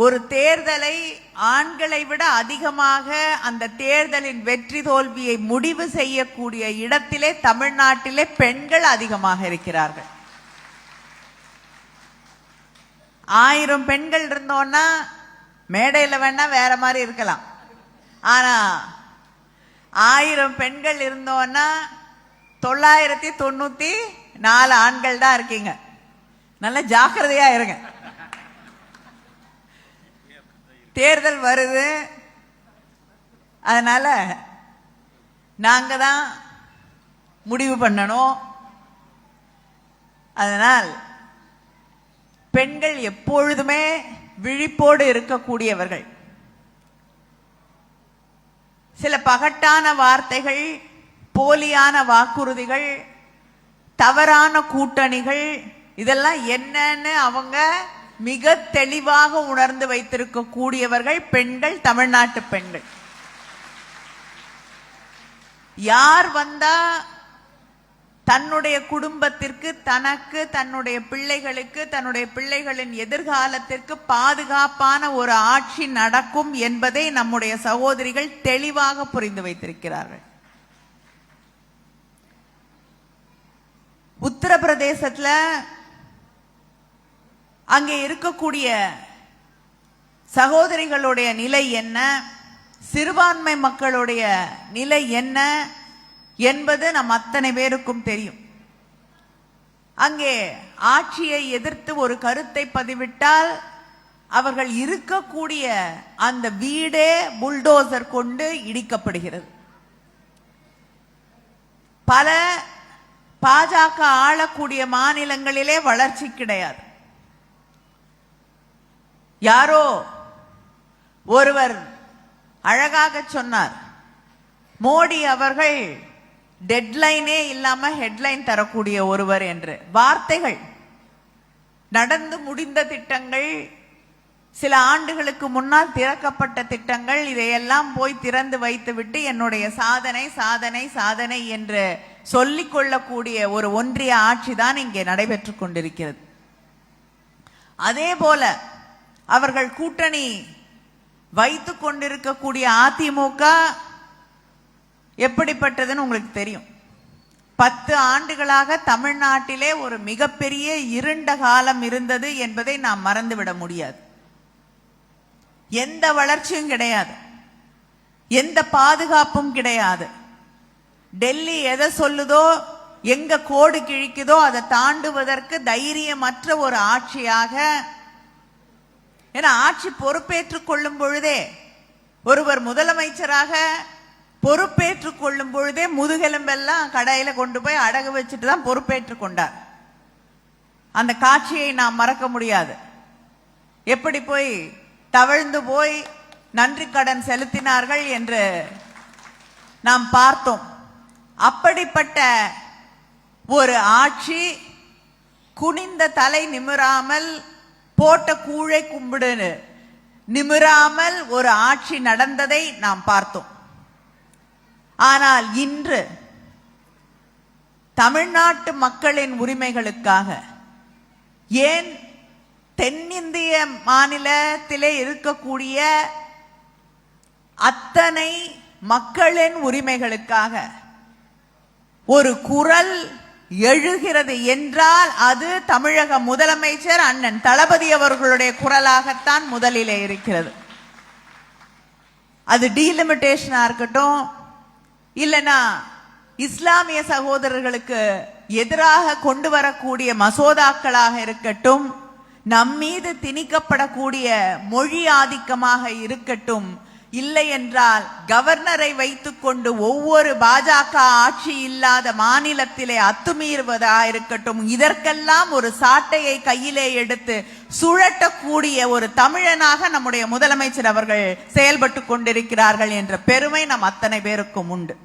ஒரு தேர்தலை ஆண்களை விட அதிகமாக அந்த தேர்தலின் வெற்றி தோல்வியை முடிவு செய்யக்கூடிய இடத்திலே தமிழ்நாட்டிலே பெண்கள் அதிகமாக இருக்கிறார்கள். 1000 பெண்கள் இருந்தோம்னா மேடையில வேணா வேற மாதிரி இருக்கலாம். ஆனா 1000 பெண்கள் இருந்தோம்னா 994 ஆண்கள் தான் இருக்கீங்க. நல்ல ஜாக்கிரதையா இருங்க. தேர்தல் வருது, அதனால நாங்க தான் முடிவு பண்ணணும். அதனால் பெண்கள் எப்பொழுதுமே விழிப்போடு இருக்கக்கூடியவர்கள். சில பகட்டான வார்த்தைகள், போலியான வாக்குறுதிகள், தவறான கூட்டணிகள், இதெல்லாம் என்னன்னு அவங்க மிக தெளிவாக உணர்ந்து வைத்திருக்க கூடியவர்கள் பெண்கள், தமிழ்நாட்டு பெண்கள். யார் வந்தா தன்னுடைய குடும்பத்திற்கு, தனக்கு, தன்னுடைய பிள்ளைகளுக்கு, தன்னுடைய பிள்ளைகளின் எதிர்காலத்திற்கு பாதுகாப்பான ஒரு ஆட்சி நடக்கும் என்பதை நம்முடைய சகோதரிகள் தெளிவாக புரிந்து வைத்திருக்கிறார்கள். உத்தரப்பிரதேசத்துல அங்கே இருக்கக்கூடிய சகோதரிகளுடைய நிலை என்ன, சிறுபான்மை மக்களுடைய நிலை என்ன என்பது நம் அத்தனை பேருக்கும் தெரியும். அங்கே ஆட்சியை எதிர்த்து ஒரு கருத்தை பதிவிட்டால் அவர்கள் இருக்கக்கூடிய அந்த வீடே புல்டோசர் கொண்டு இடிக்கப்படுகிறது. பல பாஜக ஆளக்கூடிய மாநிலங்களிலே வளர்ச்சி கிடையாது. யாரோ ஒருவர் அழகாக சொன்னார், மோடி அவர்கள் டெட்லைனே இல்லாம ஹெட்லைன் தரக்கூடிய ஒருவர் என்று. வார்த்தைகள், நடந்து முடிந்த திட்டங்கள், சில ஆண்டுகளுக்கு முன்னால் திறக்கப்பட்ட திட்டங்கள், இதையெல்லாம் போய் திறந்து வைத்துவிட்டு என்னுடைய சாதனை சாதனை சாதனை என்று சொல்லிக் கொள்ளக்கூடிய ஒரு ஒன்றிய ஆட்சி தான் இங்கே நடைபெற்றுக் கொண்டிருக்கிறது. அதே போல அவர்கள் கூட்டணி வைத்துக் கொண்டிருக்கக்கூடிய அதிமுக எப்படிப்பட்டதுன்னு உங்களுக்கு தெரியும். 10 ஆண்டுகளாக தமிழ்நாட்டிலே ஒரு மிகப்பெரிய இருண்ட காலம் இருந்தது என்பதை நாம் மறந்துவிட முடியாது. எந்த வளர்ச்சியும் கிடையாது, எந்த பாதுகாப்பும் கிடையாது. டெல்லி எதை சொல்லுதோ, எங்க கோடு கிழிக்குதோ அதை தாண்டுவதற்கு தைரியமற்ற ஒரு ஆட்சியாக. ஏன்னா ஆட்சி பொறுப்பேற்றுக் கொள்ளும் பொழுதே, ஒருவர் முதலமைச்சராக பொறுப்பேற்றுக் கொள்ளும் பொழுதே முதுகெலும்பெல்லாம் கடையில கொண்டு போய் அடகு வச்சுட்டு தான் பொறுப்பேற்றுக் கொண்டார். அந்த காட்சியை நாம் மறக்க முடியாது. எப்படி போய் தவழ்ந்து போய் நன்றி கடன் செலுத்தினார்கள் என்று நாம் பார்த்தோம். அப்படிப்பட்ட ஒரு ஆட்சி குனிந்த தலை நிமிராமல், போட்ட கூழை கும்பிடு நிமிராமல் ஒரு ஆட்சி நடந்ததை நாம் பார்த்தோம். ஆனால் இன்று தமிழ்நாட்டு மக்களின் உரிமைகளுக்காக, ஏன் தென்னிந்திய மாநிலத்திலே இருக்கக்கூடிய அத்தனை மக்களின் உரிமைகளுக்காக ஒரு குரல் எழுகிறது என்றால் அது தமிழக முதலமைச்சர் அண்ணன் தளபதி அவர்களுடைய குரலாகத்தான் முதலிலே இருக்கிறது. அது டீலிமிட்டேஷனா இருக்கட்டும், இல்லனா இஸ்லாமிய சகோதரர்களுக்கு எதிராக கொண்டு வரக்கூடிய மசோதாக்களாக இருக்கட்டும், நம்மீது திணிக்கப்படக்கூடிய மொழி ஆதிக்கமாக இருக்கட்டும், இல்லை என்றால் கவர்னரை வைத்துக் கொண்டு ஒவ்வொரு பாஜக ஆட்சி இல்லாத மாநிலத்திலே அத்துமீறுவதா இருக்கட்டும், இதற்கெல்லாம் ஒரு சாட்டையை கையிலே எடுத்து சுழட்டக்கூடிய ஒரு தமிழனாக நம்முடைய முதலமைச்சர் அவர்கள் செயல்பட்டு கொண்டிருக்கிறார்கள் என்ற பெருமை நம் அத்தனை பேருக்கும் உண்டு.